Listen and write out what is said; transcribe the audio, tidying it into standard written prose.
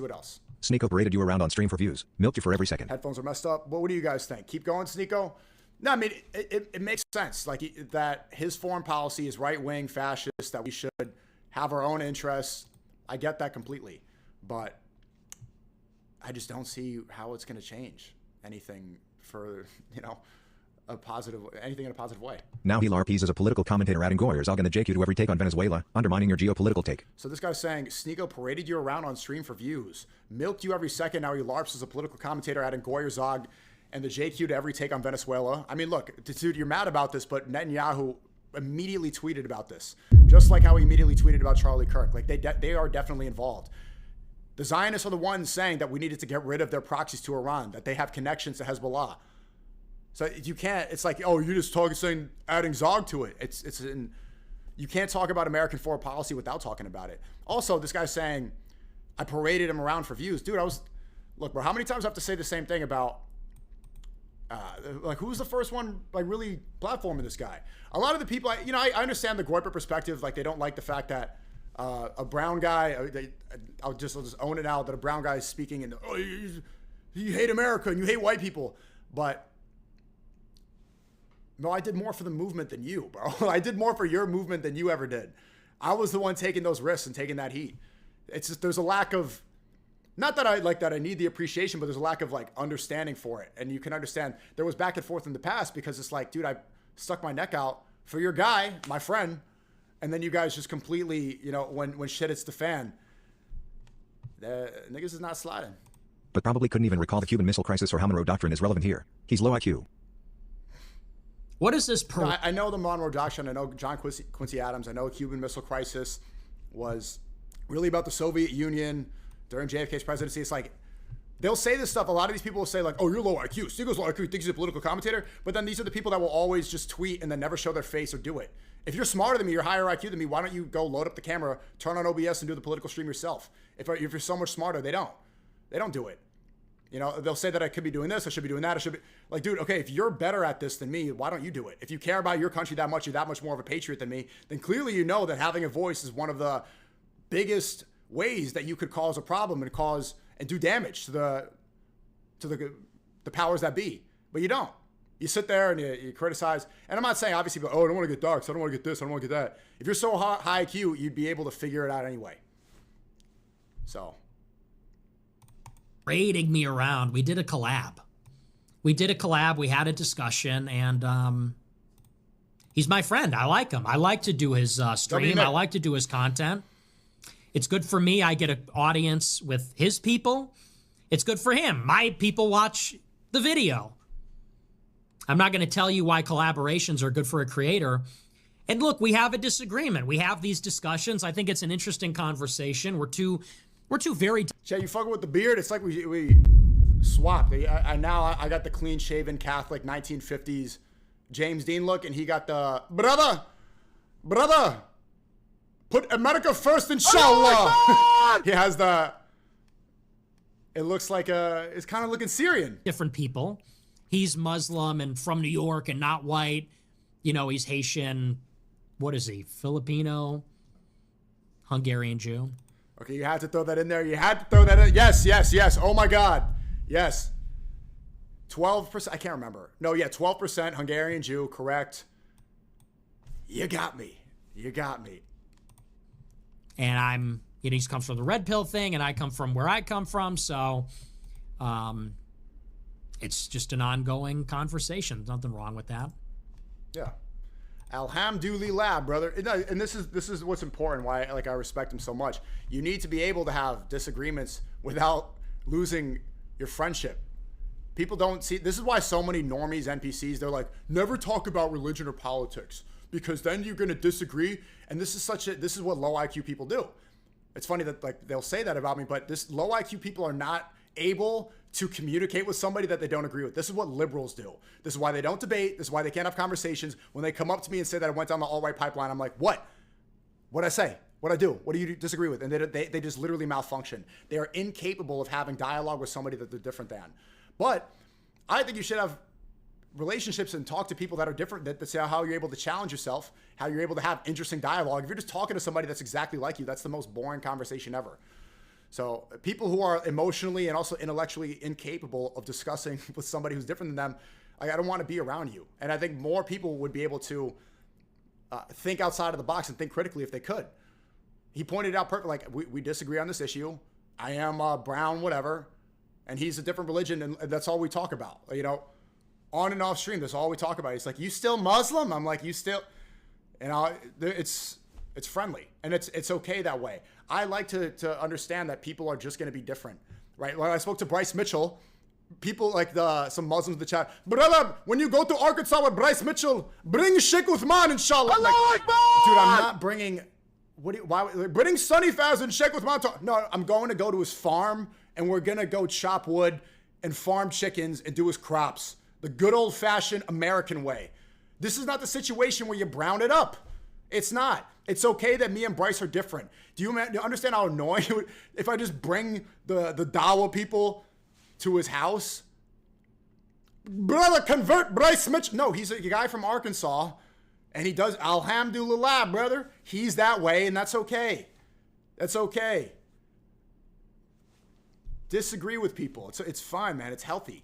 what else. SNEAKO paraded you around on stream for views. Milked you for every second. Headphones are messed up. What do you guys think? Keep going, SNEAKO? No, I mean, it makes sense. Like, that his foreign policy is right-wing, fascist, that we should have our own interests. I get that completely. But I just don't see how it's going to change anything for, you know, anything in a positive way. Now he LARPs as a political commentator adding Goyers. I'll gonna JQ to every take on Venezuela, undermining your geopolitical take. So this guy's saying, SNEAKO paraded you around on stream for views, milked you every second, now he LARPs as a political commentator adding Goyerzog and the JQ to every take on Venezuela. I mean, look, dude, you're mad about this, but Netanyahu immediately tweeted about this, just like how he immediately tweeted about Charlie Kirk. Like, they are definitely involved. The Zionists are the ones saying that we needed to get rid of their proxies to Iran, that they have connections to Hezbollah. So you can't, it's like, oh, you're just saying adding Zog to it. You can't talk about American foreign policy without talking about it. Also, this guy's saying, I paraded him around for views. Dude, look, bro, how many times do I have to say the same thing about, like, who's the first one, like, really platforming this guy? A lot of the people, you know, I understand the Goiper perspective. Like, they don't like the fact that a brown guy, I'll just own it out, that a brown guy is speaking and, oh, you hate America and you hate white people. But no, I did more for the movement than you, bro. I did more for your movement than you ever did. I was the one taking those risks and taking that heat. It's just, there's a lack of, not that I need the appreciation, but there's a lack of, like, understanding for it. And you can understand there was back and forth in the past because it's like, dude, I stuck my neck out for your guy, my friend. And then you guys just completely, you know, when shit hits the fan, the niggas is not sliding. But probably couldn't even recall the Cuban Missile Crisis or how Monroe Doctrine is relevant here. He's low IQ. What is this? I know the Monroe Doctrine. I know John Quincy Adams. I know the Cuban Missile Crisis was really about the Soviet Union during JFK's presidency. It's like, they'll say this stuff. A lot of these people will say, like, oh, you're low IQ. SNEAKO's low IQ. He thinks he's a political commentator. But then these are the people that will always just tweet and then never show their face or do it. If you're smarter than me, you're higher IQ than me, why don't you go load up the camera, turn on OBS, and do the political stream yourself? If you're so much smarter, they don't. They don't do it. You know, they'll say that I could be doing this, I should be doing that, I should be... Like, dude, okay, if you're better at this than me, why don't you do it? If you care about your country that much, you're that much more of a patriot than me, then clearly you know that having a voice is one of the biggest ways that you could cause a problem and do damage to the powers that be. But you don't. You sit there and you criticize. And I'm not saying, obviously, oh, I don't want to get dark, so I don't want to get this, I don't want to get that. If you're so high IQ, you'd be able to figure it out anyway. So... Raiding me around. We did a collab. We had a discussion, and he's my friend. I like him. I like to do his stream. I like to do his content. It's good for me. I get an audience with his people. It's good for him. My people watch the video. I'm not going to tell you why collaborations are good for a creator. And look, we have a disagreement. We have these discussions. I think it's an interesting conversation. We're two very... Jay, you fucking with the beard? It's like we swapped. I got the clean-shaven Catholic 1950s James Dean look, and he got the... Brother! Put America first, inshallah! Oh he has the... It looks like it's kind of looking Syrian. Different people. He's Muslim and from New York and not white. You know, he's Haitian. What is he? Filipino? Hungarian Jew? Okay, you had to throw that in there. You had to throw that in. Yes. Oh, my God. Yes. 12%. I can't remember. No, yeah, 12% Hungarian Jew. Correct. You got me. And he comes from the red pill thing, and I come from where I come from. So it's just an ongoing conversation. There's nothing wrong with that. Yeah. Alhamdulillah, brother. And this is what's important, why I respect him so much. You need to be able to have disagreements without losing your friendship. People don't see, this is why so many normies, NPCs, they're like, never talk about religion or politics because then you're going to disagree. And this is what low IQ people do. It's funny that they'll say that about me, but this low IQ people are not able to communicate with somebody that they don't agree with. This is what liberals do. This is why they don't debate. This is why they can't have conversations. When they come up to me and say that I went down the alt-right pipeline, I'm like, what? What'd I say? What'd I do? What do you disagree with? And they just literally malfunction. They are incapable of having dialogue with somebody that they're different than. But I think you should have relationships and talk to people that are different, that see how you're able to challenge yourself, how you're able to have interesting dialogue. If you're just talking to somebody that's exactly like you, that's the most boring conversation ever. So people who are emotionally and also intellectually incapable of discussing with somebody who's different than them, I don't want to be around you. And I think more people would be able to think outside of the box and think critically if they could. He pointed out perfectly, like, we disagree on this issue. I am brown, whatever, and he's a different religion, and that's all we talk about. You know, on and off stream, that's all we talk about. He's like, you still Muslim? I'm like, you still, and it's friendly, and it's okay that way. I like to understand that people are just going to be different, right? When I spoke to Bryce Mitchell, people like some Muslims in the chat, brother, when you go to Arkansas with Bryce Mitchell, bring Sheikh Uthman, inshallah. Like, dude, I'm not bringing. Bring Sonny Faz and Sheikh Uthman. No, I'm going to go to his farm, and we're going to go chop wood and farm chickens and do his crops. The good old-fashioned American way. This is not the situation where you brown it up. It's not. It's okay that me and Bryce are different. Do you understand how annoying it would if I just bring the Dawa people to his house? Brother, convert Bryce Mitchell. No, he's a guy from Arkansas. And he does, alhamdulillah, brother. He's that way, and that's okay. That's okay. Disagree with people. It's fine, man. It's healthy.